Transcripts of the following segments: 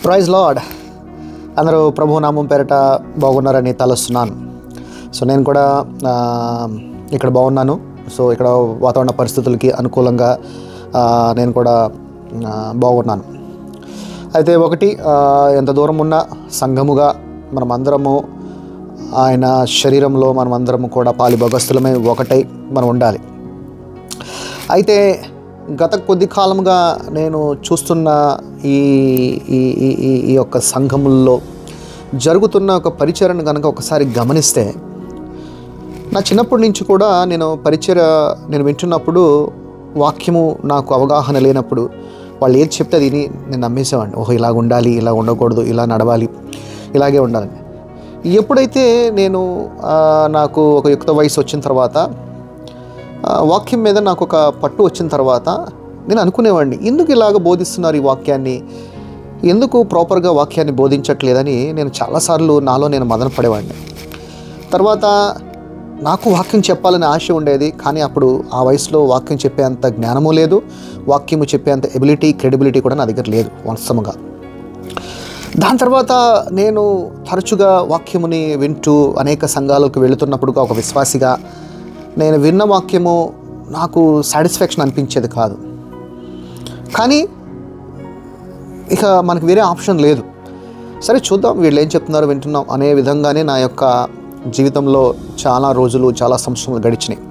Praise lord. అందరూ ప్రభు నామం పేరట బాగున్నారని తలస్తున్నాను. సో నేను కూడా ఇక్కడ బాగున్నాను. సో ఇక్కడ వాతావరణ పరిస్థితులకి అనుకూలంగా నేను కూడా బాగున్నాను. అయితే ఒకటి, ఎంత దూరం ఉన్న సంఘముగా మనమందరము ఆయన శరీరంలో మనమందరము కూడా పాలిభాగస్తులమై ఒకటై మనం ఉండాలి. అయితే గత కొద్ది కాలంగా నేను చూస్తున్న ఈ యొక్క సంఘముల్లో జరుగుతున్న ఒక పరిచర్యను కనుక ఒకసారి గమనిస్తే, నా చిన్నప్పటి నుంచి కూడా నేను వింటున్నప్పుడు వాక్యము నాకు అవగాహన లేనప్పుడు వాళ్ళు ఏది చెప్తే అది నేను నమ్మేసేవాడిని. ఓహో, ఇలాగ ఉండాలి, ఇలా ఉండకూడదు, ఇలా నడవాలి, ఇలాగే ఉండాలని. ఎప్పుడైతే నాకు ఒక యుక్త వయసు వచ్చిన తర్వాత వాక్యం మీద నాకు ఒక పట్టు వచ్చిన తర్వాత నేను అనుకునేవాడిని, ఎందుకు ఇలాగ బోధిస్తున్నారు ఈ వాక్యాన్ని, ఎందుకు ప్రాపర్గా వాక్యాన్ని బోధించట్లేదని నేను చాలాసార్లు నాలో నేను మదన పడేవాడిని. తర్వాత నాకు వాక్యం చెప్పాలని ఆశ ఉండేది, కానీ అప్పుడు ఆ వయసులో వాక్యం చెప్పేంత జ్ఞానము లేదు, వాక్యము చెప్పేంత ఎబిలిటీ, క్రెడిబిలిటీ కూడా నా దగ్గర లేదు వాస్తవంగా. దాని తర్వాత నేను తరచుగా వాక్యముని వింటూ అనేక సంఘాలకు వెళుతున్నప్పుడు ఒక విశ్వాసిగా నేను విన్న వాక్యము నాకు సాటిస్ఫాక్షన్ అనిపించేది కాదు. కానీ ఇక మనకు వేరే ఆప్షన్ లేదు. సరే చూద్దాం, వీళ్ళు ఏం చెప్తున్నారో వింటున్నాం అనే విధంగానే నా యొక్క జీవితంలో చాలా రోజులు, చాలా సంవత్సరాలు గడిచినాయి.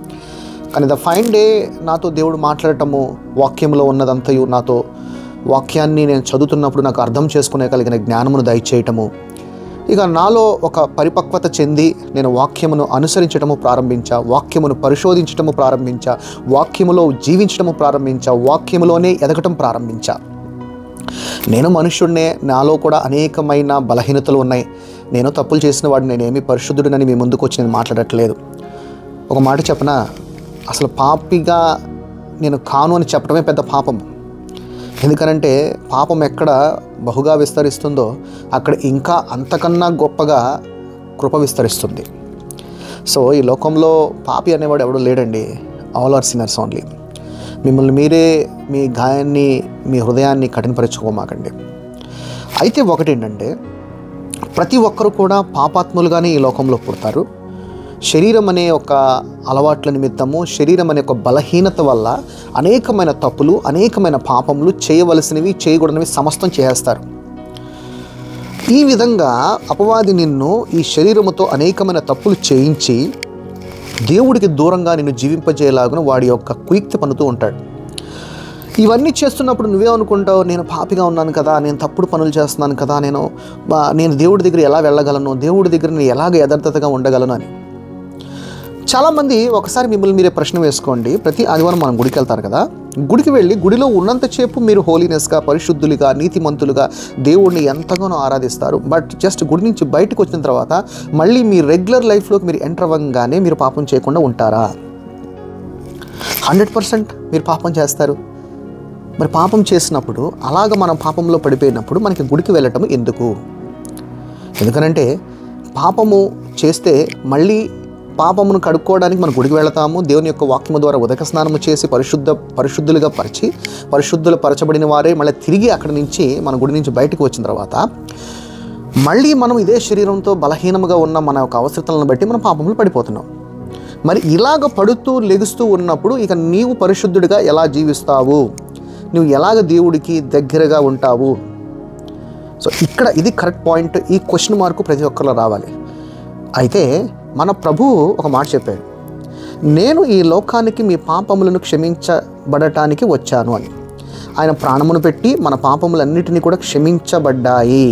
కానీ ద ఫైన్ డే నాతో దేవుడు మాట్లాడటము, వాక్యంలో ఉన్నదంతయు నాతో వాక్యాన్ని నేను చదువుతున్నప్పుడు నాకు అర్థం చేసుకునే కలిగిన జ్ఞానమును దయచేయటము, ఇక నాలో ఒక పరిపక్వత చెంది నేను వాక్యమును అనుసరించడము ప్రారంభించా, వాక్యమును పరిశోధించటము ప్రారంభించా, వాక్యములో జీవించడము ప్రారంభించా, వాక్యములోనే ఎదగటం ప్రారంభించా. నేను మనుష్యుడినే, నాలో కూడా అనేకమైన బలహీనతలు ఉన్నాయి. నేను తప్పులు చేసిన వాడిని, నేనేమి పరిశుద్ధుడినని మీ ముందుకు వచ్చి నేను మాట్లాడట్లేదు. ఒక మాట చెప్పనా, అసలు పాపిగా నేను కాను అని చెప్పడమే పెద్ద పాపం. ఎందుకనంటే పాపం ఎక్కడ బహుగా విస్తరిస్తుందో అక్కడ ఇంకా అంతకన్నా గొప్పగా కృప విస్తరిస్తుంది. సో ఈ లోకంలో పాపి అనేవాడు ఎవడో లేడండి. All are sinners only. మిమ్మల్ని మీరే మీ గాయాన్ని, మీ హృదయాన్ని కఠినపరచుకోమాకండి. అయితే ఒకటేంటంటే, ప్రతి ఒక్కరు కూడా పాపాత్ములుగానే ఈ లోకంలో పుడతారు. శరీరం అనే ఒక అలవాట్ల నిమిత్తము, శరీరం అనే ఒక బలహీనత వల్ల అనేకమైన తప్పులు, అనేకమైన పాపములు, చేయవలసినవి చేయకూడనివి సమస్తం చేస్తారు. ఈ విధంగా అపవాది నిన్ను ఈ శరీరముతో అనేకమైన తప్పులు చేయించి దేవుడికి దూరంగా నిన్ను జీవింపజేయలాగున వాడి యొక్క కుయుక్తి పన్నుతూ ఉంటాడు. ఇవన్నీ చేస్తున్నప్పుడు నువ్వేమనుకుంటావు, నేను పాపిగా ఉన్నాను కదా, నేను తప్పుడు పనులు చేస్తున్నాను కదా, నేను దేవుడి దగ్గర ఎలా వెళ్ళగలను, దేవుడి దగ్గర నేను ఎలాగ యథార్థతగా ఉండగలను అని. చాలామంది ఒకసారి మిమ్మల్ని మీరే ప్రశ్న వేసుకోండి. ప్రతి ఆదివారం మనం గుడికి వెళ్తారు కదా, గుడికి వెళ్ళి గుడిలో ఉన్నంతసేపు మీరు హోలీనెస్గా, పరిశుద్ధులుగా, నీతిమంతులుగా దేవుడిని ఎంతగానో ఆరాధిస్తారు. బట్ జస్ట్ గుడి నుంచి బయటకు వచ్చిన తర్వాత మళ్ళీ మీ రెగ్యులర్ లైఫ్లోకి మీరు ఎంటర్ అవ్వగానే మీరు పాపం చేయకుండా ఉంటారా? 100% మీరు పాపం చేస్తారు. మరి పాపం చేసినప్పుడు, అలాగ మనం పాపంలో పడిపోయినప్పుడు మనకి గుడికి వెళ్ళటం ఎందుకు? ఎందుకనంటే పాపము చేస్తే మళ్ళీ పాపమును కడుక్కోవడానికి మనం గుడికి వెళతాము. దేవుని యొక్క వాక్యము ద్వారా ఉదక స్నానము చేసి పరిశుద్ధులుగా పరిచి, పరిశుద్ధులు పరచబడిన వారే మళ్ళీ తిరిగి అక్కడి నుంచి మన గుడి నుంచి బయటకు వచ్చిన తర్వాత మళ్ళీ మనం ఇదే శరీరంతో బలహీనంగా ఉన్న మన యొక్క అవసరతలను బట్టి మనం పాపములు పడిపోతున్నాం. మరి ఇలాగ పడుతూ లెగుస్తూ ఉన్నప్పుడు ఇక నీవు పరిశుద్ధుడిగా ఎలా జీవిస్తావు, నువ్వు ఎలాగ దేవుడికి దగ్గరగా ఉంటావు? సో ఇక్కడ ఇది కరెక్ట్ పాయింట్. ఈ క్వశ్చన్ మార్కు ప్రతి ఒక్కరిలో రావాలి. అయితే మన ప్రభువు ఒక మాట చెప్పాడు, నేను ఈ లోకానికి మీ పాపములను క్షమించబడటానికి వచ్చాను అని. ఆయన ప్రాణమును పెట్టి మన పాపములన్నిటినీ కూడా క్షమించబడ్డాయి.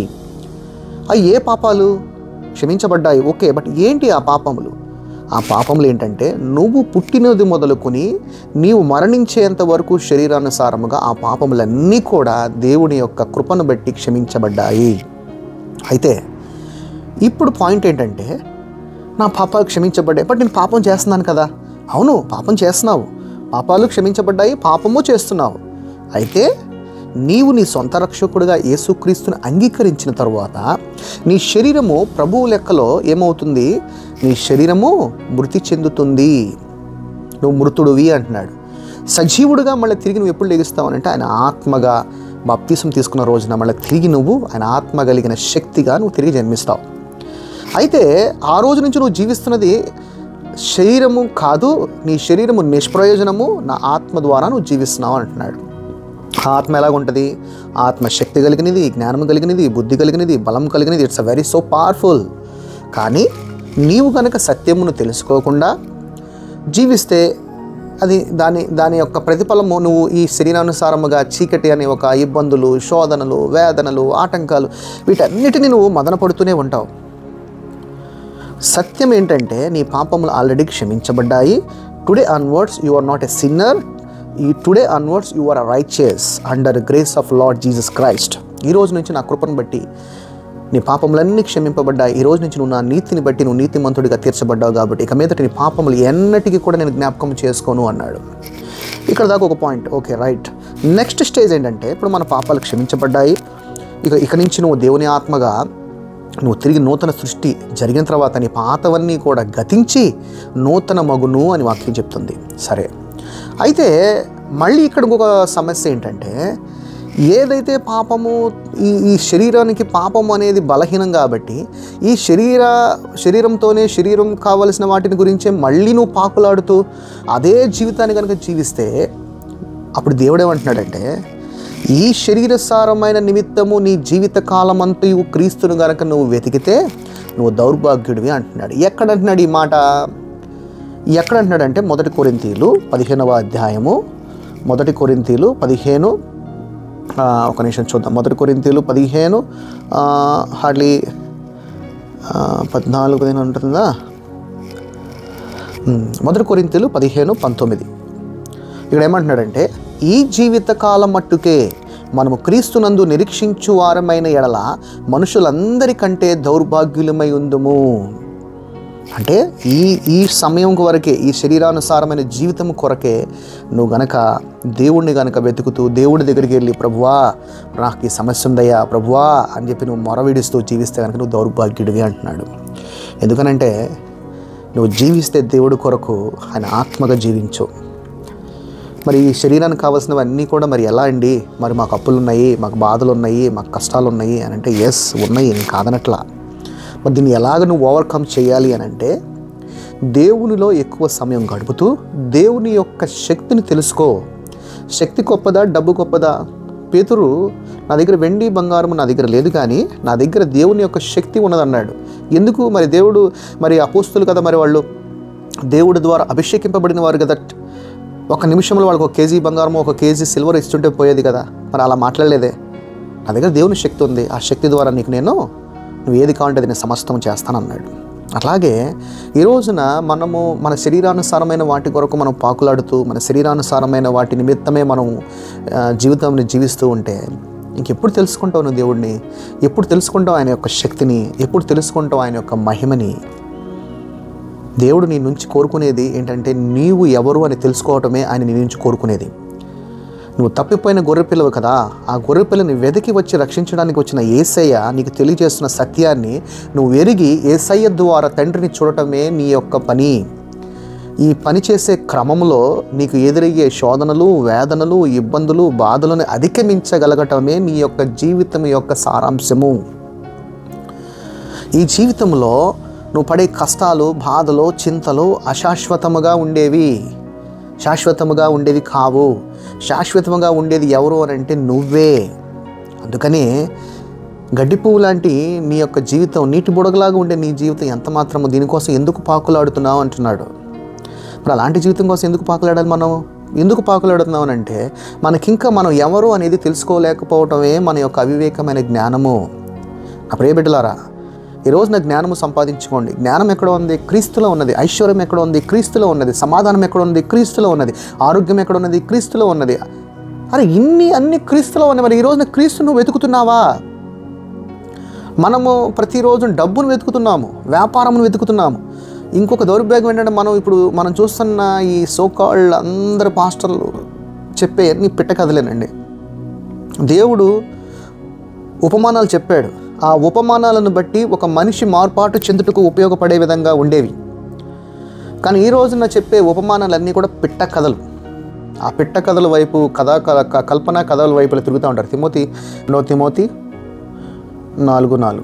అవి ఏ పాపాలు క్షమించబడ్డాయి? ఓకే, బట్ ఏంటి ఆ పాపములు? ఆ పాపములు ఏంటంటే, నువ్వు పుట్టినది మొదలుకొని నీవు మరణించేంత వరకు శరీరానుసారముగా ఆ పాపములన్నీ కూడా దేవుని యొక్క కృపను బట్టి క్షమించబడ్డాయి. అయితే ఇప్పుడు పాయింట్ ఏంటంటే, నా పాపాలు క్షమించబడ్డాయి, బట్ నేను పాపం చేస్తున్నాను కదా. అవును, పాపం చేస్తున్నావు, పాపాలు క్షమించబడ్డాయి, పాపము చేస్తున్నావు. అయితే నీవు నీ సొంత రక్షకుడిగా యేసుక్రీస్తుని అంగీకరించిన తరువాత నీ శరీరము ప్రభువు లెక్కలో ఏమవుతుంది? నీ శరీరము మృతి చెందుతుంది. నువ్వు మృతుడివి అంటున్నాడు. సజీవుడిగా మళ్ళీ తిరిగి నువ్వు ఎప్పుడు లెగుస్తావు అంటే ఆయన ఆత్మగా బాప్తీసం తీసుకున్న రోజున మళ్ళీ తిరిగి నువ్వు ఆయన ఆత్మ కలిగిన శక్తిగా నువ్వు తిరిగి జన్మిస్తావు. అయితే ఆ రోజు నుంచి నువ్వు జీవిస్తున్నది శరీరము కాదు, నీ శరీరము నిష్ప్రయోజనము, నా ఆత్మ ద్వారా నువ్వు జీవిస్తున్నావు అంటున్నాడు. ఆత్మ ఎలాగుంటుంది? ఆత్మ శక్తి కలిగినది, జ్ఞానం కలిగినది, బుద్ధి కలిగినది, బలం కలిగినది. It's very so powerful. కానీ నీవు కనుక సత్యమును తెలుసుకోకుండా జీవిస్తే అది దాని యొక్క ప్రతిఫలము నువ్వు ఈ శరీరానుసారముగా చీకటి అనే ఒక ఇబ్బందులు, శోధనలు, వేదనలు, ఆటంకాలు వీటన్నిటిని నువ్వు మదన పడుతూనే ఉంటావు. సత్యం ఏంటంటే నీ పాపములు ఆల్రెడీ క్షమించబడ్డాయి. Today onwards you are not a sinner. Today onwards you are righteous under grace of Lord Jesus Christ. ఈ రోజు నుంచి నా కృపను బట్టి నీ పాపములన్నీ క్షమింపబడ్డాయి. ఈ రోజు నుంచి నువ్వు నా నీతిని బట్టి నువ్వు నీతిమంతుడిగా తీర్చబడ్డావు కాబట్టి ఇక మీదట నీ పాపములు ఎన్నటికీ కూడా నేను జ్ఞాపకం చేసుకోను అన్నాడు. ఇక్కడ దాకా ఒక point. Okay, right. Next stage ఏంటంటే ఇప్పుడు మన పాపాలు క్షమించబడ్డాయి. ఇక నుంచి నువ్వు దేవుని ఆత్మగా నువ్వు తిరిగి నూతన సృష్టి జరిగిన తర్వాత నీ పాతవన్నీ కూడా గతించి నూతన మగును అని వాక్యం చెప్తుంది. సరే, అయితే మళ్ళీ ఇక్కడ ఇంకొక సమస్య ఏంటంటే ఏదైతే పాపము ఈ శరీరానికి పాపము అనేది బలహీనం కాబట్టి ఈ శరీరంతోనే శరీరం కావలసిన వాటిని గురించే మళ్ళీ నువ్వు పాకులాడుతూ అదే జీవితాన్ని కనుక జీవిస్తే అప్పుడు దేవుడు ఏమంటున్నాడంటే ఈ శరీరసారమైన నిమిత్తము నీ జీవిత కాలమంతయు క్రీస్తును గనక నువ్వు వెతికితే నువ్వు దౌర్భాగ్యుడివి అంటున్నాడు. ఎక్కడంటున్నాడు ఈ మాట? ఎక్కడంటున్నాడంటే 1 కొరింథీయులు 15వ అధ్యాయము 1 కొరింథీయులు 15 ఒక నిమిషం చూద్దాం. 1 కొరింథీయులు 15 హార్డ్లీ 14 ఉంటుందా? 1 కొరింథీయులు 15:19 ఇక్కడ ఏమంటున్నాడంటే ఈ జీవిత కాలం మట్టుకే మనము క్రీస్తునందు నిరీక్షించు వారమైన ఎడల మనుషులందరికంటే దౌర్భాగ్యులమై ఉందుము. అంటే ఈ సమయం వరకే, ఈ శరీరానుసారమైన జీవితం కొరకే నువ్వు గనక దేవుణ్ణి గనక వెతుకుతూ దేవుడి దగ్గరికి వెళ్ళి ప్రభువా నాకు ఈ సమస్య ఉందయ్యా ప్రభువా అని చెప్పి నువ్వు మొరవిడిస్తూ జీవిస్తే కనుక నువ్వు దౌర్భాగ్యుడివి అంటున్నాడు. ఎందుకనంటే నువ్వు జీవిస్తే దేవుడి కొరకు ఆయన ఆత్మగా జీవించు. మరి ఈ శరీరానికి కావాల్సినవన్నీ కూడా మరి ఎలా అండి? మరి మాకు అప్పులు ఉన్నాయి, మాకు బాధలు ఉన్నాయి, మాకు కష్టాలు ఉన్నాయి అని అంటే ఎస్ ఉన్నాయి, నేను కాదనట్లా. మరి దీన్ని ఎలాగ నువ్వు ఓవర్కమ్ చేయాలి అని అంటే దేవునిలో ఎక్కువ సమయం గడుపుతూ దేవుని యొక్క శక్తిని తెలుసుకో. శక్తి గొప్పదా, డబ్బు గొప్పదా? పేతురు నా దగ్గర వెండి బంగారం నా దగ్గర లేదు, కానీ నా దగ్గర దేవుని యొక్క శక్తి ఉన్నదన్నాడు. ఎందుకు? మరి దేవుడు మరి అపోస్తులు కదా, మరి వాళ్ళు దేవుడి ద్వారా అభిషేకింపబడిన వారు కదా. ఒక నిమిషంలో వాళ్ళకి 1 కేజీ బంగారం 1 కేజీ సిల్వర్ ఇస్తుంటే పోయేది కదా. మరి అలా మాట్లాడలేదే. నా దగ్గర దేవుని శక్తి ఉంది, ఆ శక్తి ద్వారా నువ్వు ఏది కావాలంటే అది నేను సమస్తం చేస్తానన్నాడు. అట్లాగే ఈ రోజున మనము మన శరీరానుసారమైన వాటి కొరకు మనం పాకులాడుతూ మన శరీరానుసారమైన వాటి నిమిత్తమే మనం జీవితాన్ని జీవిస్తూ ఉంటే ఇంకెప్పుడు తెలుసుకుంటావు నువ్వు దేవుడిని? ఎప్పుడు తెలుసుకుంటావు ఆయన యొక్క శక్తిని? ఎప్పుడు తెలుసుకుంటావు ఆయన యొక్క మహిమని? దేవుడు నీ నుంచి కోరుకునేది ఏంటంటే నీవు ఎవరు అని తెలుసుకోవటమే ఆయన నీ నుంచి కోరుకునేది. నువ్వు తప్పిపోయిన గొర్రెపిల్లవు కదా, ఆ గొర్రెపిల్లని వెతికి వచ్చి రక్షించడానికి వచ్చిన యేసయ్య నీకు తెలియజేస్తున్న సత్యాన్ని నువ్వు ఎరిగి యేసయ్య ద్వారా తండ్రిని చూడటమే నీ యొక్క పని. ఈ పని చేసే క్రమంలో నీకు ఎదురయ్యే శోధనలు, వేదనలు, ఇబ్బందులు, బాధలను అధిగమించగలగటమే నీ యొక్క జీవితం యొక్క సారాంశము. ఈ జీవితంలో నువ్వు పడే కష్టాలు, బాధలు, చింతలు అశాశ్వతముగా ఉండేవి, శాశ్వతముగా ఉండేవి కావు. శాశ్వతంగా ఉండేది ఎవరు అని అంటే నువ్వే. అందుకని గడ్డి పువ్వు లాంటి నీ యొక్క జీవితం, నీటి బుడగలాగా ఉండే నీ జీవితం ఎంత మాత్రము దీనికోసం ఎందుకు పాకులాడుతున్నావు అంటున్నాడు. మరి అలాంటి జీవితం కోసం ఎందుకు పాకులాడాలి? మనం ఎందుకు పాకులాడుతున్నాం అంటే మనకింకా మనం ఎవరు అనేది తెలుసుకోలేకపోవటమే మన యొక్క అవివేకమైన జ్ఞానము. నా ప్రియ బిడ్డలారా, ఈరోజు నా జ్ఞానము సంపాదించుకోండి. జ్ఞానం ఎక్కడ ఉంది? క్రీస్తులో ఉన్నది. ఐశ్వర్యం ఎక్కడ ఉంది? క్రీస్తులో ఉన్నది. సమాధానం ఎక్కడ ఉంది? క్రీస్తులో ఉన్నది. ఆరోగ్యం ఎక్కడ ఉన్నది? క్రీస్తులో ఉన్నది. అరే అన్ని క్రీస్తులో ఉన్నాయి. మరి ఈరోజున క్రీస్తు నువ్వు వెతుకుతున్నావా? మనము ప్రతిరోజు డబ్బును వెతుకుతున్నాము, వ్యాపారమును వెతుకుతున్నాము. ఇంకొక దౌర్భాగ్యం ఏంటంటే మనం చూస్తున్న ఈ సోకాల్డ్ అందరు పాస్టర్లు చెప్పే అన్ని పిట్ట కథలేనండి. దేవుడు ఉపమానాలు చెప్పాడు. ఆ ఉపమానాలను బట్టి ఒక మనిషి మార్పాటు చెందుటకు ఉపయోగపడే విధంగా ఉండేవి. కానీ ఈ రోజున చెప్పే ఉపమానాలన్నీ కూడా పిట్ట కథలు. ఆ పిట్ట కథల వైపు కల్పన కథల వైపులో తిరుగుతూ ఉంటారు. తిమోతి 4:4.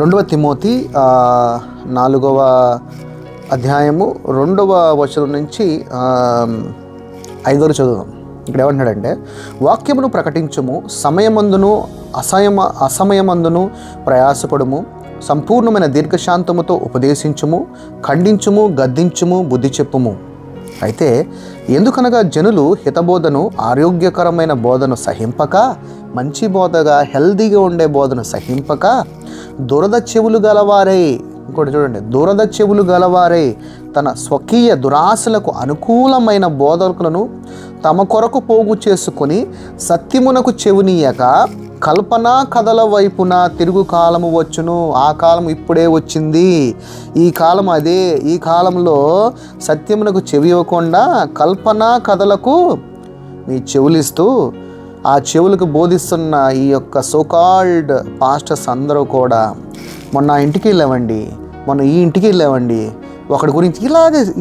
రెండవ తిమోతి 4వ అధ్యాయము 2వ వచనం నుంచి 5వ చదువుదాం. ఇక్కడ ఏమంటున్నాడంటే, వాక్యమును ప్రకటించుము, సమయమందును అసమయమందును ప్రయాసపడుము, సంపూర్ణమైన దీర్ఘశాంతముతో ఉపదేశించుము, ఖండించుము, గద్దించుము, బుద్ధి చెప్పుము. అయితే ఎందుకనగా జనులు హితబోధను, ఆరోగ్యకరమైన బోధను సహింపక, మంచి బోధగా హెల్దీగా ఉండే బోధను సహింపక, దురద చెవులు గలవారై, ఇంకోటి చూడండి, దురద చెవులు గలవారై తన స్వకీయ దురాశలకు అనుకూలమైన బోధకులను తమ కొరకు పోగు చేసుకొని సత్యమునకు చెవునీయక కల్పనా కథల వైపున తిరుగు కాలము వచ్చును. ఆ కాలం ఇప్పుడే వచ్చింది, ఈ కాలం అదే. ఈ కాలంలో సత్యమునకు చెవి ఇవ్వకుండా కల్పనా కథలకు మీ చెవులిస్తూ ఆ చెవులకు బోధిస్తున్న ఈ యొక్క సోకాల్డ్ పాస్టర్స్ అందరూ కూడా మొన్న ఆ ఇంటికి వెళ్ళామండి, మొన్న ఈ ఇంటికి వెళ్ళామండి, ఒకటి గురించి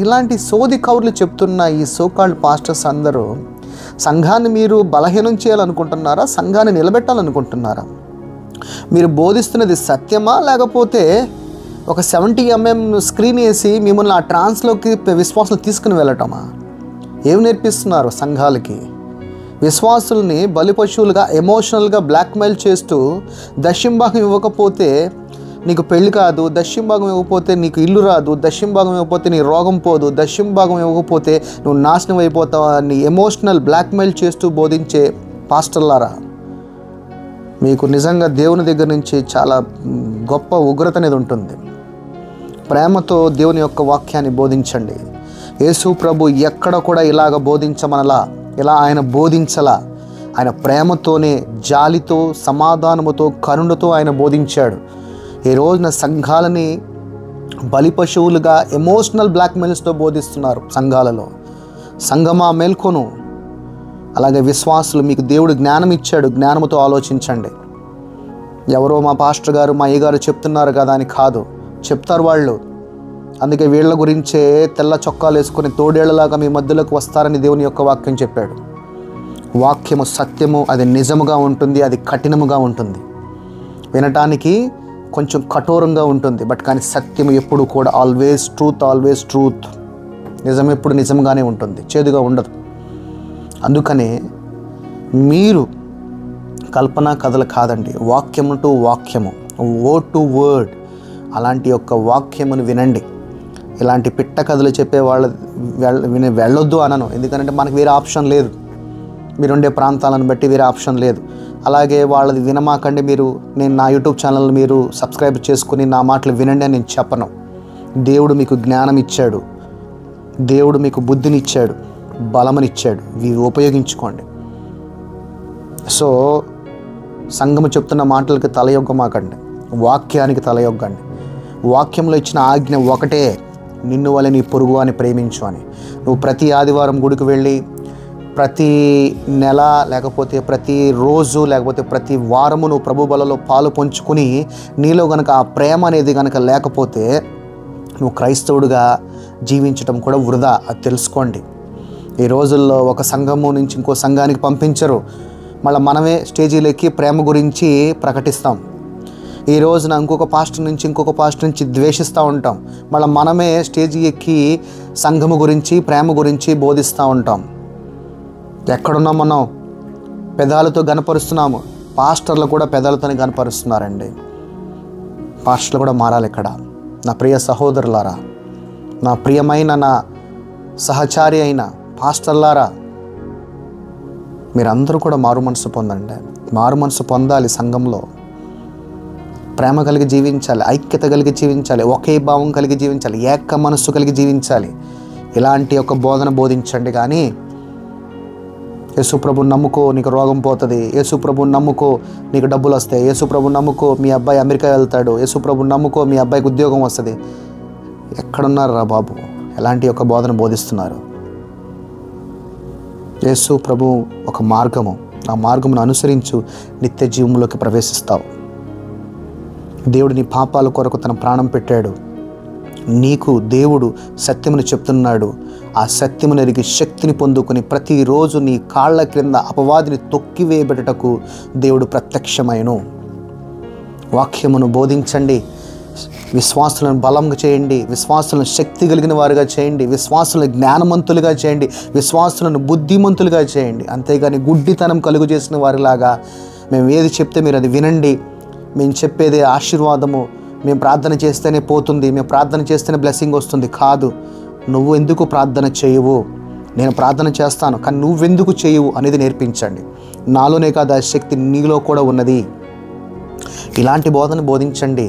ఇలాంటి సోది కౌర్లు చెప్తున్న ఈ సోకాల్డ్ పాస్టర్స్ అందరూ సంఘాన్ని మీరు బలహీనం చేయాలనుకుంటున్నారా? సంఘాన్ని నిలబెట్టాలనుకుంటున్నారా? మీరు బోధిస్తున్నది సత్యమా, లేకపోతే ఒక 70 mm స్క్రీన్ వేసి మిమ్మల్ని ఆ ట్రాన్స్లోకి విశ్వాసం తీసుకుని వెళ్ళటమా? ఏమి నేర్పిస్తున్నారు సంఘాలకి? విశ్వాసుల్ని బలిపశువులుగా ఎమోషనల్గా బ్లాక్మెయిల్ చేస్తూ, దశంభాగం ఇవ్వకపోతే నీకు పెళ్లి కాదు, దశంభాగం ఇవ్వకపోతే నీకు ఇల్లు రాదు, దశంభాగం ఇవ్వకపోతే నీ రోగం పోదు, దశంభాగం ఇవ్వకపోతే నువ్వు నాశనం అయిపోతావు అని ఎమోషనల్ బ్లాక్మెయిల్ చేస్తూ బోధించే పాస్టర్లారా, మీకు నిజంగా దేవుని దగ్గర నుంచి చాలా గొప్ప ఉగ్రత అనేది ఉంటుంది. ప్రేమతో దేవుని యొక్క వాక్యాన్ని బోధించండి. యేసు ప్రభు ఎక్కడ కూడా ఇలాగ బోధించమనలా, ఇలా ఆయన బోధించలా. ఆయన ప్రేమతోనే, జాలితో, సమాధానముతో, కరుణతో ఆయన బోధించాడు. ఈ రోజున సంఘాలని బలి పశువులుగా ఎమోషనల్ బ్లాక్మెయిల్స్తో బోధిస్తున్నారు సంఘాలలో. సంఘమా మేల్కొను. అలాగే విశ్వాసులు, మీకు దేవుడు జ్ఞానం ఇచ్చాడు, జ్ఞానంతో ఆలోచించండి. ఎవరో మా పాస్టర్ గారు, మా అయ్యగారు చెప్తున్నారు కదా అని కాదు, చెప్తారు వాళ్ళు. అందుకే వీళ్ళ గురించే తెల్ల చొక్కాలు వేసుకొని తోడేళ్లలాగా మీ మధ్యలోకి వస్తారని దేవుని యొక్క వాక్యం చెప్పాడు. వాక్యము సత్యము, అది నిజముగా ఉంటుంది, అది కఠినముగా ఉంటుంది. వినటానికి కొంచెం కఠోరంగా ఉంటుంది, బట్ కానీ సత్యము ఎప్పుడు కూడా ఆల్వేస్ ట్రూత్. నిజం ఎప్పుడు నిజంగానే ఉంటుంది, చేదుగా ఉండదు. అందుకనే మీరు కల్పనా కథలు కాదండి, వాక్యము టు వాక్యము, వర్డ్ టు వర్డ్, అలాంటి యొక్క వాక్యమును వినండి. ఇలాంటి పిట్ట కథలు చెప్పే వెళ్ళొద్దు అనను, ఎందుకంటే మనకు వేరే ఆప్షన్ లేదు. మీరుండే ప్రాంతాలను బట్టి వేరే ఆప్షన్ లేదు. అలాగే వాళ్ళది వినమాకండి. నేను నా యూట్యూబ్ ఛానల్ మీరు సబ్స్క్రైబ్ చేసుకుని నా మాటలు వినండి అని నేను చెప్పను. దేవుడు మీకు జ్ఞానం ఇచ్చాడు, దేవుడు మీకు బుద్ధినిచ్చాడు, బలమనిచ్చాడు, ఇవి ఉపయోగించుకోండి. సో సంఘము చెప్తున్న మాటలకి తలయొగ్గమాకండి, వాక్యానికి తలయొగ్గండి. వాక్యంలో ఇచ్చిన ఆజ్ఞ ఒకటే, నిన్ను వలె నీ పొరుగు అని ప్రేమించు అని. నువ్వు ప్రతి ఆదివారం గుడికి వెళ్ళి ప్రతి నెల, లేకపోతే ప్రతి రోజు, లేకపోతే ప్రతి వారము నువ్వు ప్రభు బలలో పాలు పంచుకుని నీలో కనుక ఆ ప్రేమ అనేది కనుక లేకపోతే నువ్వు క్రైస్తవుడిగా జీవించటం కూడా వృధా. అది తెలుసుకోండి. ఈ రోజుల్లో ఒక సంఘము నుంచి ఇంకో సంఘానికి పంపించరు, మళ్ళీ మనమే స్టేజీలు ఎక్కి ప్రేమ గురించి ప్రకటిస్తాం. ఈ రోజున ఇంకొక పాస్టర్ నుంచి ద్వేషిస్తూ ఉంటాం, మళ్ళీ మనమే స్టేజీ ఎక్కి సంఘము గురించి, ప్రేమ గురించి బోధిస్తూ ఉంటాం. ఎక్కడున్నాం మనం? పెదాలతో గనపరుస్తున్నాము, పాస్టర్లు కూడా పెదాలతోనే గనపరుస్తున్నారండి. పాస్టర్లు కూడా మారాలి. ఇక్కడ నా ప్రియ సహోదరులారా, నా ప్రియమైన నా సహచారి అయిన పాస్టర్లారా, మీరందరూ కూడా మారు మనసు పొందండి. మారు మనసు పొందాలి. సంఘంలో ప్రేమ కలిగి జీవించాలి, ఐక్యత కలిగి జీవించాలి, ఒకే భావం కలిగి జీవించాలి, ఏక మనస్సు కలిగి జీవించాలి. ఇలాంటి ఒక బోధన బోధించండి. కానీ యేసుప్రభుని నమ్ముకో నీకు రోగం పోతుంది, యేసుప్రభుని నమ్ముకో నీకు డబ్బులు వస్తాయి, యేసుప్రభుని నమ్ముకో మీ అబ్బాయి అమెరికా వెళ్తాడు, యేసుప్రభుని నమ్ముకో మీ అబ్బాయికి ఉద్యోగం వస్తుంది. ఎక్కడున్నారు రా బాబు? ఎలాంటి ఒక బోధన బోధిస్తున్నారు? యేసు ప్రభు ఒక మార్గము, ఆ మార్గమును అనుసరించు, నిత్య జీవంలోకి ప్రవేశిస్తావు. దేవుడు నీ పాపాల కొరకు తన ప్రాణం పెట్టాడు. నీకు దేవుడు సత్యమును చెప్తున్నాడు. ఆ సత్యమును ఎరిగి శక్తిని పొందుకొని ప్రతిరోజు నీ కాళ్ళ క్రింద అపవాదిని తొక్కివేయబెట్టుటకు దేవుడు ప్రత్యక్షమైను. వాక్యమును బోధించండి, విశ్వాసులను బలంగా చేయండి, విశ్వాసులను శక్తి కలిగిన వారుగా చేయండి, విశ్వాసులను జ్ఞానవంతులుగా చేయండి, విశ్వాసులను బుద్ధిమంతులుగా చేయండి. అంతేగాని గుడ్డితనం కలుగు చేసిన వారిలాగా మేము ఏది చెప్తే మీరు అది వినండి, మేము చెప్పేదే ఆశీర్వాదము, మేము ప్రార్థన చేస్తేనే పోతుంది, మేము ప్రార్థన చేస్తేనే బ్లెస్సింగ్ వస్తుంది. కాదు. నువ్వు ఎందుకు ప్రార్థన చేయవు? నేను ప్రార్థన చేస్తాను కానీ నువ్వెందుకు చేయవు అనేది నేర్పించండి. నాలోనే కాదు, ఆ శక్తి నీలో కూడా ఉన్నది. ఇలాంటి బోధన బోధించండి.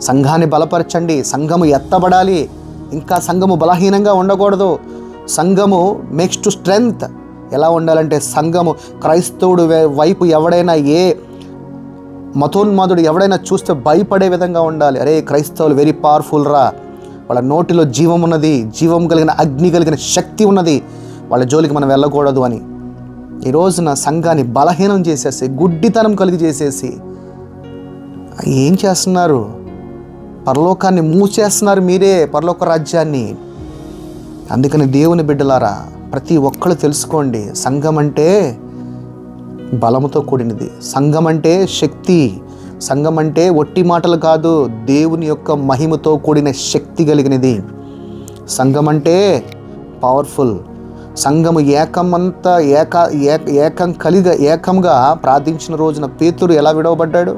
సంఘాన్ని బలపరచండి. సంఘము ఎత్తబడాలి. ఇంకా సంఘము బలహీనంగా ఉండకూడదు. సంఘము మేక్స్ టు స్ట్రెంగ్త్. ఎలా ఉండాలంటే సంఘము క్రైస్తవుడు వైపు ఎవడైనా, ఏ మతోన్మాదుడు ఎవడైనా చూస్తే భయపడే విధంగా ఉండాలి. అరే క్రైస్తవులు వెరీ పవర్ఫుల్ రా, వాళ్ళ నోటిలో జీవం ఉన్నది, జీవం కలిగిన అగ్ని కలిగిన శక్తి ఉన్నది, వాళ్ళ జోలికి మనం వెళ్ళకూడదు అని. ఈ రోజున సంఘాన్ని బలహీనం చేసేసి, గుడ్డితనం కలిగి చేసేసి ఏం చేస్తున్నారు? పరలోకాన్ని మూసేస్తున్నారు మీరే, పరలోక రాజ్యాన్ని. అందుకని దేవుని బిడ్డలారా, ప్రతి ఒక్కరు తెలుసుకోండి, సంఘం అంటే బలముతో కూడినది. సంఘం అంటే శక్తి. సంఘం అంటే ఒట్టి మాటలు కాదు, దేవుని యొక్క మహిమతో కూడిన శక్తి కలిగినది. సంఘం అంటే పవర్ఫుల్. సంఘము ఏకంగా ప్రార్థించిన రోజున పేతురు ఎలా విడవబడ్డాడు?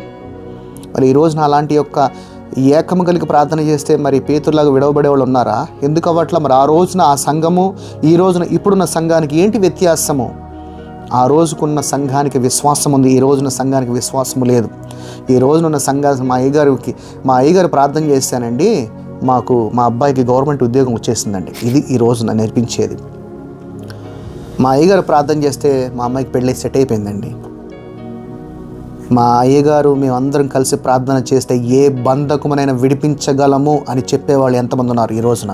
మరి ఈ రోజున అలాంటి యొక్క ఏకము కలిగి ప్రార్థన చేస్తే మరి పేతురులాగా విడవబడే వాళ్ళు ఉన్నారా? ఎందుకు అవ్వట్లా? మరి ఆ రోజున ఆ సంఘము, ఈ రోజున ఇప్పుడున్న సంఘానికి ఏంటి వ్యత్యాసము? ఆ రోజుకున్న సంఘానికి విశ్వాసం ఉంది, ఈ రోజున సంఘానికి విశ్వాసము లేదు. ఈ రోజున ఉన్న సంఘానికి మా అయ్యగారు ప్రార్థన చేశానండి, మా అబ్బాయికి గవర్నమెంట్ ఉద్యోగం వచ్చేసిందండి. ఇది ఈ రోజున నేర్పించేది. మా అయ్యగారు ప్రార్థన చేస్తే మా అమ్మాయికి పెళ్ళి సెట్ అయిపోయిందండి. మా అయ్యగారు మేమందరం కలిసి ప్రార్థన చేస్తే ఏ బంధకమునైనా విడిపించగలము అని చెప్పేవాళ్ళు ఎంతమంది ఉన్నారు ఈ రోజున?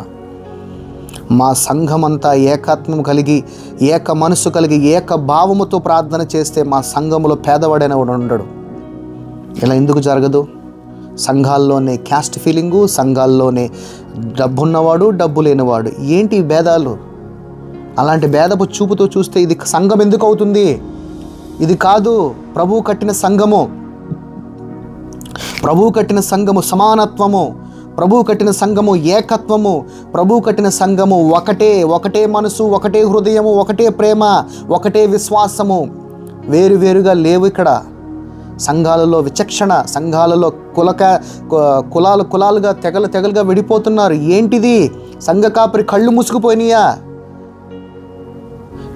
మా సంఘమంతా ఏకాత్మం కలిగి, ఏక మనసు కలిగి, ఏక భావముతో ప్రార్థన చేస్తే మా సంఘములో పేదవాడైన ఉండడు. ఇలా ఎందుకు జరగదు? సంఘాల్లోనే క్యాస్ట్ ఫీలింగు, సంఘాల్లోనే డబ్బున్నవాడు, డబ్బు లేనివాడు. ఏంటి భేదాలు? అలాంటి భేదపు చూపుతో చూస్తే ఇది సంఘం ఎందుకు అవుతుంది? ఇది కాదు. ప్రభువు కట్టిన సంఘము, ప్రభువు కట్టిన సంఘము సమానత్వము, ప్రభువు కట్టిన సంఘము ఏకత్వము, ప్రభువు కట్టిన సంఘము ఒకటే మనసు, ఒకటే హృదయము, ఒకటే ప్రేమ, ఒకటే విశ్వాసము. వేరువేరుగా లేవు ఇక్కడ. సంఘాలలో విచక్షణ, సంఘాలలో కులాలుగా తెగలుగా విడిపోతున్నారు. ఏంటిది? సంఘ కాపరి కళ్ళు మూసుకుపోయినాయా?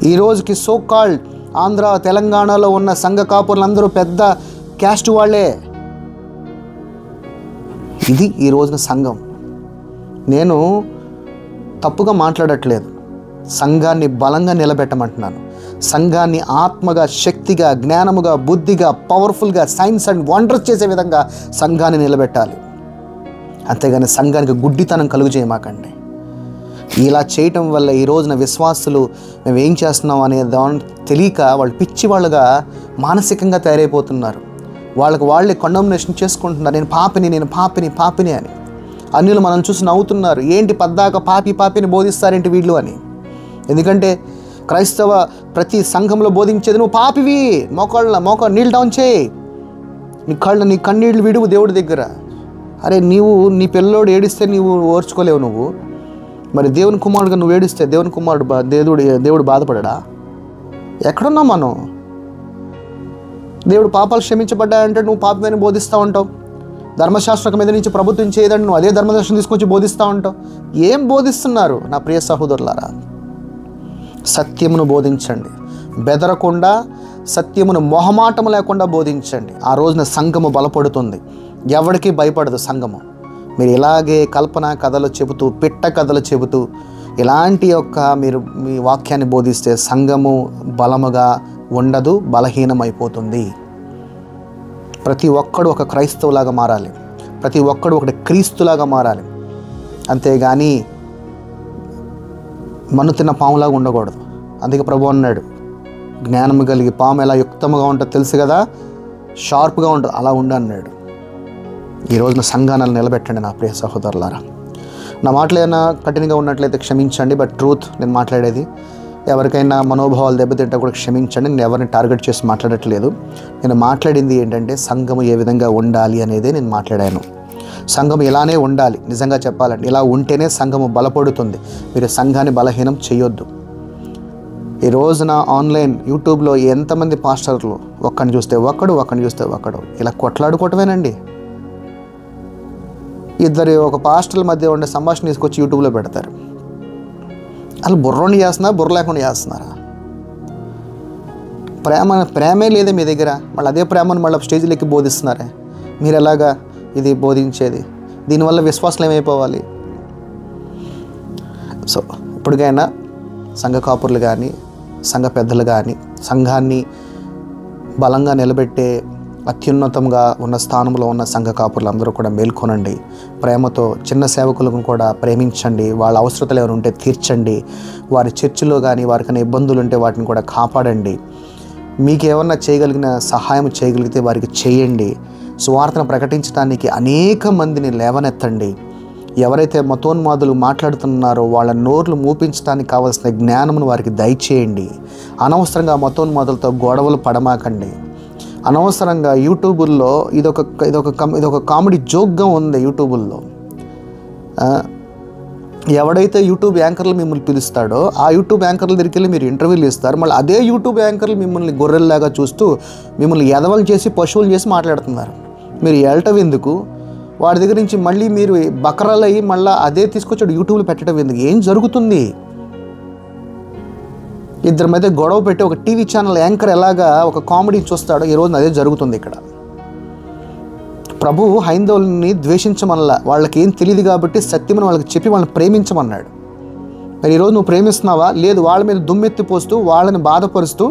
ఈ రోజుకి సో కాల్డ్ ఆంధ్ర తెలంగాణలో ఉన్న సంఘ కాపురులందరూ పెద్ద క్యాస్ట్ వాళ్ళే. ఇది ఈ రోజున సంఘం. నేను తప్పుగా మాట్లాడట్లేదు, సంఘాన్ని బలంగా నిలబెట్టమంటున్నాను. సంఘాన్ని ఆత్మగా, శక్తిగా, జ్ఞానముగా, బుద్ధిగా, పవర్ఫుల్గా, సైన్స్ అండ్ వండర్స్ చేసే విధంగా సంఘాన్ని నిలబెట్టాలి. అంతేగాని సంఘానికి గుడ్డితనం కలుగు చేయమాకండి. ఇలా చేయటం వల్ల ఈ రోజున విశ్వాసులు మేము ఏం చేస్తున్నాం అనే దాని తెలియక వాళ్ళు పిచ్చి వాళ్ళుగా మానసికంగా తయారైపోతున్నారు. వాళ్ళే కండమ్నేషన్ చేసుకుంటున్నారు. నేను పాపిని అని. అన్యులు మనం చూసి నవ్వుతున్నారు. ఏంటి పద్దాక పాపిని బోధిస్తారేంటి వీళ్ళు అని. ఎందుకంటే క్రైస్తవ ప్రతి సంఘంలో బోధించేది నువ్వు పాపివి, మోకాళ్ళ నీళ్ళు డౌన్ చేయి, నీ కన్నీళ్ళు విడువు దేవుడి దగ్గర. అరే నీ పిల్లోడు ఏడిస్తే నీవు ఓర్చుకోలేవు నువ్వు. మరి దేవుని కుమారుడుగా నువ్వు ఏడిస్తే దేవుడు బాధపడడా? ఎక్కడున్నావు మనం? దేవుడు పాపాలు క్షమించబడ్డాయంటే నువ్వు పాపమని బోధిస్తూ ఉంటావు. ధర్మశాస్త్రం మీద నుంచి ప్రభుత్వం చేయదని నువ్వు అదే ధర్మశాస్త్రం తీసుకొచ్చి బోధిస్తూ ఉంటావు. ఏం బోధిస్తున్నారు నా ప్రియ సహోదరులారా? సత్యమును బోధించండి, బెదరకుండా సత్యమును మొహమాటము లేకుండా బోధించండి. ఆ రోజున సంఘము బలపడుతుంది, ఎవరికి భయపడదు సంఘము. మీరు ఇలాగే కల్పన కథలు చెబుతూ, పిట్ట కథలు చెబుతూ ఇలాంటి మీరు మీ వాక్యాన్ని బోధిస్తే సంఘము బలముగా ఉండదు, బలహీనమైపోతుంది. ప్రతి ఒక్కడు ఒక క్రైస్తవులాగా మారాలి, ప్రతి ఒక్కడు ఒకటి క్రీస్తులాగా మారాలి. అంతేగాని మన్ను తిన్న పాములాగా ఉండకూడదు. అందుకే ప్రభు అన్నాడు, జ్ఞానము కలిగి పాము ఎలా ఉత్తమంగా ఉంటుంది తెలుసు కదా, షార్ప్గా ఉంటుంది, అలా ఉండు అన్నాడు. ఈ రోజున సంఘానాలు నిలబెట్టండి నా ప్రియ సహోదరులారా. నా మాటలు ఏమైనా కఠినంగా ఉన్నట్లయితే క్షమించండి, బట్ ట్రూత్ నేను మాట్లాడేది. ఎవరికైనా మనోభావాలు దెబ్బతింటా కూడా క్షమించండి. నేను ఎవరిని టార్గెట్ చేసి మాట్లాడట్లేదు. నేను మాట్లాడింది ఏంటంటే సంఘము ఏ విధంగా ఉండాలి అనేదే నేను మాట్లాడాను. సంఘం ఇలానే ఉండాలి. నిజంగా చెప్పాలంటే ఇలా ఉంటేనే సంఘము బలపడుతుంది. మీరు సంఘాన్ని బలహీనం చేయొద్దు. ఈ రోజున ఆన్లైన్ యూట్యూబ్లో ఎంతమంది పాస్టర్లు ఒక్కడిని చూస్తే ఒకడిని చూస్తే ఒకడు ఇలా కొట్లాడుకోవటమేనండి. ఒక పాస్టర్ల మధ్య ఉండే సంభాషణ తీసుకొచ్చి యూట్యూబ్లో పెడతారు. వాళ్ళు బుర్రని చేస్తున్నారా, బుర్ర లేకుండా చేస్తున్నారా? ప్రేమే లేదా మీ దగ్గర? మళ్ళీ అదే ప్రేమను మళ్ళీ స్టేజ్లోకి బోధిస్తున్నారే. మీరు ఎలాగా ఇది బోధించేది? దీనివల్ల విశ్వాసాలు ఏమైపోవాలి? సో ఇప్పటికైనా సంఘ కాపురులు కానీ, సంఘ పెద్దలు కానీ, సంఘాన్ని బలంగా నిలబెట్టే అత్యున్నతంగా ఉన్న స్థానంలో ఉన్న సంఘ కాపురులు అందరూ కూడా మేల్కొనండి. ప్రేమతో చిన్న సేవకులను కూడా ప్రేమించండి. వాళ్ళ అవసరతలు ఏమైనా ఉంటే తీర్చండి. వారి చర్చిలో కానీ వారికైనా ఇబ్బందులు ఉంటే వాటిని కూడా కాపాడండి. మీకు ఏమన్నా చేయగలిగిన సహాయం చేయగలిగితే వారికి చేయండి. సువార్తను ప్రకటించడానికి అనేక మందిని లేవనెత్తండి. ఎవరైతే మతోన్మాదులు మాట్లాడుతున్నారో వాళ్ళ నోర్లు మూపించడానికి కావాల్సిన జ్ఞానమును వారికి దయచేయండి. అనవసరంగా మతోన్మాదులతో గొడవలు పడమాకండి. అనవసరంగా యూట్యూబుల్లో ఇదొక కామెడీ జోక్గా ఉంది. యూట్యూబుల్లో ఎవడైతే యూట్యూబ్ యాంకర్లు మిమ్మల్ని పిలుస్తాడో ఆ యూట్యూబ్ యాంకర్ల దగ్గరికి వెళ్ళి మీరు ఇంటర్వ్యూలు ఇస్తారు. మళ్ళీ అదే యూట్యూబ్ యాంకర్లు మిమ్మల్ని గొర్రెల్లాగా చూస్తూ మిమ్మల్ని ఎదవలు చేసి పశువులు చేసి మాట్లాడుతున్నారు. మీరు వెళ్ళటం ఎందుకు? వాడి దగ్గర నుంచి మళ్ళీ మీరు బకరాలు అయ్యి మళ్ళీ అదే తీసుకొచ్చాడు యూట్యూబ్లో పెట్టడం ఎందుకు? ఏం జరుగుతుంది? ఇద్దరి మధ్య గొడవ పెట్టి ఒక టీవీ ఛానల్ యాంకర్ ఎలాగా ఒక కామెడీ చూస్తాడో ఈ రోజున అదే జరుగుతుంది ఇక్కడ. ప్రభు హైందవుల్ని ద్వేషించమనలా, వాళ్ళకి ఏం తెలియదు కాబట్టి సత్యమని వాళ్ళకి చెప్పి వాళ్ళని ప్రేమించమన్నాడు. మరి ఈరోజు నువ్వు ప్రేమిస్తున్నావా? లేదు. వాళ్ళ మీద దుమ్మెత్తి పోస్తూ, వాళ్ళని బాధపరుస్తూ,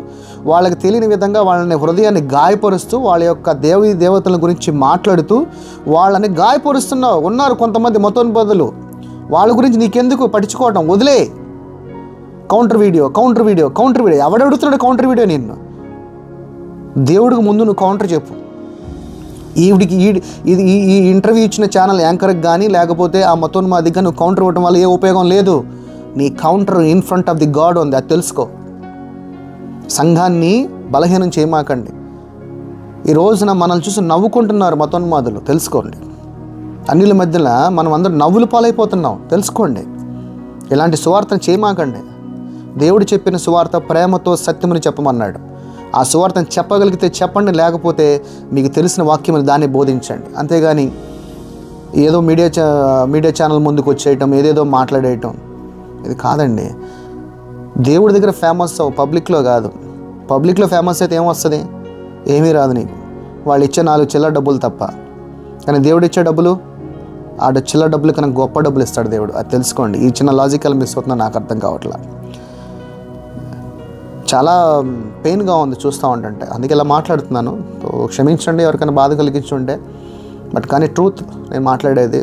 వాళ్ళకి తెలియని విధంగా వాళ్ళని హృదయాన్ని గాయపరుస్తూ, వాళ్ళ యొక్క దేవతల గురించి మాట్లాడుతూ వాళ్ళని గాయపరుస్తున్నావు. ఉన్నారు కొంతమంది మతోన్మాదులు, వాళ్ళ గురించి నీకెందుకు పట్టించుకోవటం? వదిలే. కౌంటర్ వీడియో ఎవడడుగుతున్నాడు కౌంటర్ వీడియో? నిన్ను దేవుడికి ముందు నువ్వు కౌంటర్ చెప్పు. ఈ ఇంటర్వ్యూ ఇచ్చిన ఛానల్ యాంకర్కి కానీ లేకపోతే ఆ మతోన్మాదిగా నువ్వు కౌంటర్ ఇవ్వడం వల్ల ఏ ఉపయోగం లేదు. నీ counter in front of the God ఉంది, అది తెలుసుకో. సంఘాన్ని బలహీనం చేయమాకండి. ఈ రోజున మనల్ని చూసి నవ్వుకుంటున్నారు మతోన్మాదులు, తెలుసుకోండి. అన్నిల మధ్యలో మనం అందరూ నవ్వులు పాలైపోతున్నాం, తెలుసుకోండి. ఇలాంటి సువార్తను చేయమాకండి. దేవుడు చెప్పిన సువార్త ప్రేమతో సత్యమని చెప్పమన్నాడు. ఆ సువార్తను చెప్పగలిగితే చెప్పండి, లేకపోతే మీకు తెలిసిన వాక్యములు దాన్ని బోధించండి. అంతేగాని ఏదో మీడియా ఛానల్ ముందుకు వచ్చేయటం, ఏదేదో మాట్లాడేయటం ఇది కాదండి. దేవుడి దగ్గర ఫేమస్ అవ్వు, పబ్లిక్లో కాదు. పబ్లిక్లో ఫేమస్ అయితే ఏమొస్తుంది? ఏమీ రాదు నీకు. వాళ్ళు ఇచ్చే 4 చిల్లర డబ్బులు తప్ప. కానీ దేవుడు ఇచ్చే డబ్బులు, ఆ చిల్లర డబ్బులు కన్నా గొప్ప డబ్బులు ఇస్తాడు దేవుడు, అది తెలుసుకోండి. ఈ చిన్న లాజికల్ మిస్ అవుతుందో నాకు అర్థం కావట్లా. చాలా పెయిన్గా ఉంది చూస్తూ ఉంటుంటే, అందుకే ఇలా మాట్లాడుతున్నాను. క్షమించండి ఎవరికైనా బాధ కలిగించుంటే. బట్ కానీ ట్రూత్ నేను మాట్లాడేది.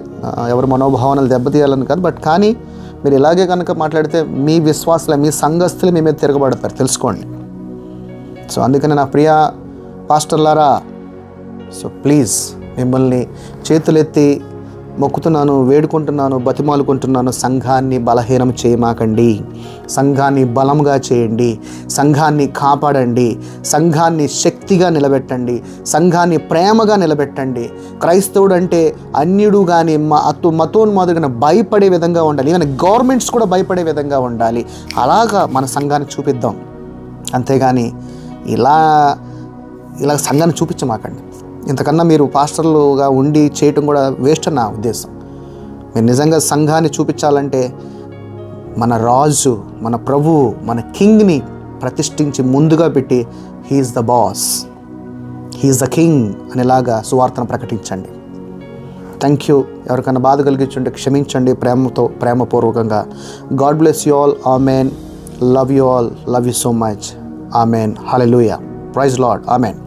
ఎవరి మనోభావనలు దెబ్బతీయాలని కాదు. బట్ కానీ మీరు ఇలాగే కనుక మాట్లాడితే మీ విశ్వాసాలు, మీ సంఘస్థులు మీ మీద తిరగబడతారు, తెలుసుకోండి. సో అందుకని నా ప్రియ పాస్టర్లారా, సో ప్లీజ్ మిమ్మల్ని చేతులెత్తి మొక్కుతున్నాను, వేడుకుంటున్నాను, బతిమాలుకుంటున్నాను. సంఘాన్ని బలహీనం చేయమాకండి. సంఘాన్ని బలంగా చేయండి. సంఘాన్ని కాపాడండి. సంఘాన్ని శక్తిగా నిలబెట్టండి. సంఘాన్ని ప్రేమగా నిలబెట్టండి. క్రైస్తవుడు అంటే అన్యుడు కానీ మతోన్మాదుగా భయపడే విధంగా ఉండాలి. ఈవెన్ గవర్నమెంట్స్ కూడా భయపడే విధంగా ఉండాలి. అలాగా మన సంఘాన్ని చూపిద్దాం. అంతేగాని ఇలా సంఘాన్ని చూపించమాకండి. ఇంతకన్నా మీరు పాస్టర్లుగా ఉండి చేయటం కూడా వేస్ట్ అని నా ఉద్దేశం. మీరు నిజంగా సంఘాన్ని చూపించాలంటే మన రాజు, మన ప్రభువు, మన కింగ్ని ప్రతిష్ఠించి ముందుగా పెట్టి he's the boss, he's the king అనేలాగా సువార్తను ప్రకటించండి. Thank you. ఎవరికైనా బాధ కలిగించుంటే క్షమించండి ప్రేమపూర్వకంగా. God bless you all. Amen. Love you all. Love you so much. Amen. Hallelujah. Praise Lord. Amen.